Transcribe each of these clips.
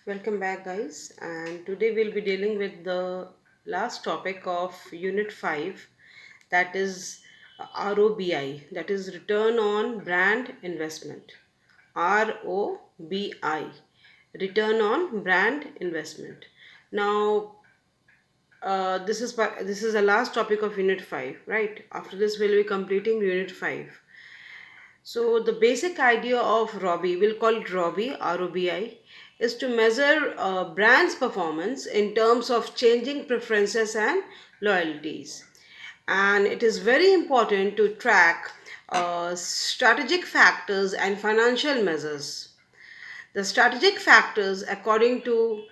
Welcome back, guys. And today we'll be dealing with the last topic of Unit 5, that is ROBI, that is Return on Brand Investment. ROBI, Return on Brand Investment. Now, this is the last topic of Unit 5, right? After this, we'll be completing Unit 5. So the basic idea of ROBI, we'll call it ROBI, ROBI, is to measure brands' performance in terms of changing preferences and loyalties. And it is very important to track strategic factors and financial measures. The strategic factors, according to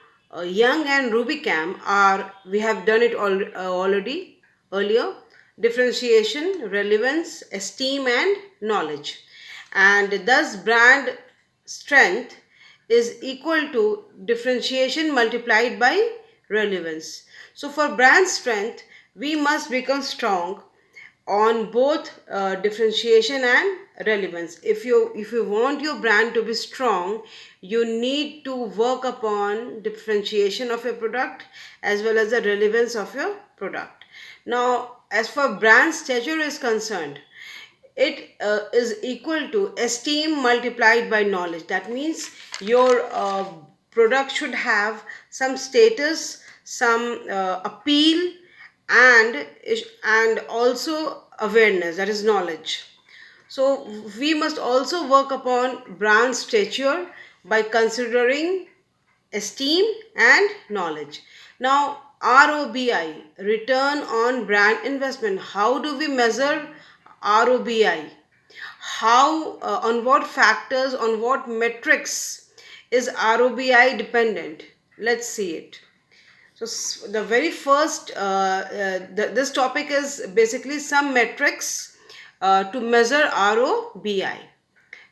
Young and Rubicam, are we have done it already earlier: differentiation, relevance, esteem, and knowledge. And thus, brand strength is equal to differentiation multiplied by relevance. So, for brand strength, we must become strong on both differentiation and relevance. If you want your brand to be strong, you need to work upon differentiation of your product as well as the relevance of your product. Now, as far brand stature is concerned, it is equal to esteem multiplied by knowledge. That means your product should have some status, some appeal, and also awareness, that is knowledge. So we must also work upon brand stature by considering esteem and knowledge. Now, ROBI, return on brand investment. How do we measure ROBI? How, on what factors, on what metrics is ROBI dependent? Let's see it. So the very first, this topic is basically some metrics to measure ROBI.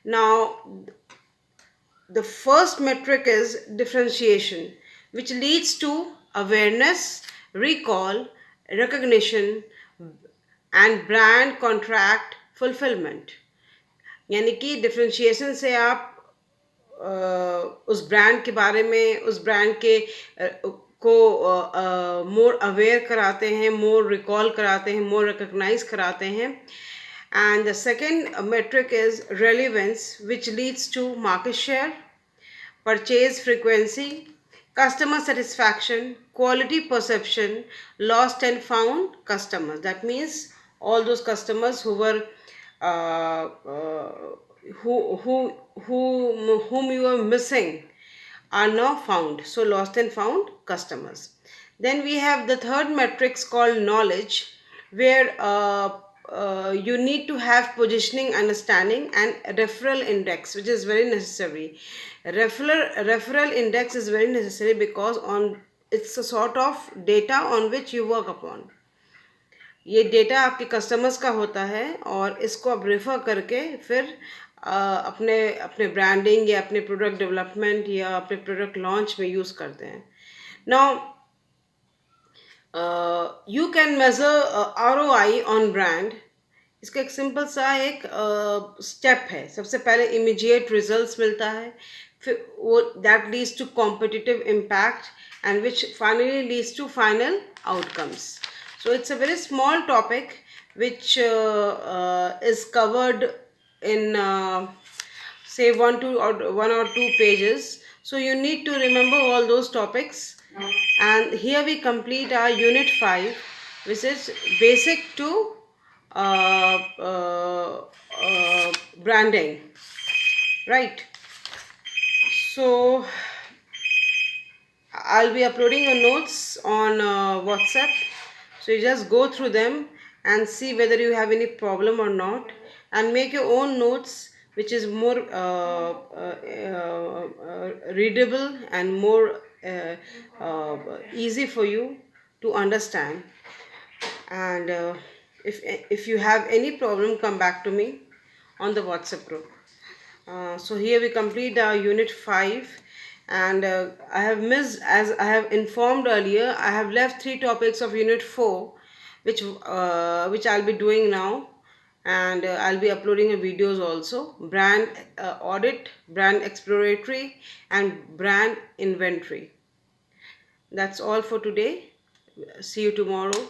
Now, the first metric is differentiation, which leads to awareness, recall, recognition, and brand contract fulfillment. यानी कि differentiation से आप उस brand के बारे में, उस brand के को मोर अवेयर कराते हैं, मोर रिकॉल कराते हैं, मोर रिकग्नाइज कराते हैं. And the second metric is relevance, which leads to market share, purchase frequency, customer satisfaction, quality perception, lost and found customers. That means all those customers who were uh, uh, whom you were missing are now found. So lost and found customers. Then we have the third matrix called knowledge, where you need to have positioning understanding and referral index, which is very necessary. Referral index is very necessary because on it's a sort of data on which you work upon. ये data आपके customers का होता है और इसको आप refer करके फिर अपने अपने ब्रांडिंग या अपने प्रोडक्ट डेवलपमेंट या अपने प्रोडक्ट लॉन्च में यूज़ करते हैं. Now you can measure ROI on brand. इसका एक सिंपल सा एक स्टेप है. सबसे पहले इमीडिएट रिजल्ट्स मिलता है, फिर वो that leads to competitive impact and which finally leads to final outcomes. So it's a very small topic which is covered in say one or two pages. So you need to remember all those topics. And here we complete our unit 5, which is basic to branding, right? So I'll be uploading your notes on WhatsApp. So you just go through them and see whether you have any problem or not, and make your own notes, which is more readable and more easy for you to understand. And if you have any problem, come back to me on the WhatsApp group. So here we complete our unit 5, and I have missed, as I have informed earlier, I have left 3 topics of unit 4, which I'll be doing now. and I'll be uploading a videos also: brand audit, brand exploratory, and brand inventory. That's all for today. See you tomorrow,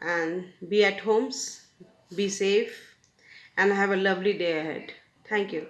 and be at homes, be safe, and have a lovely day ahead. Thank you.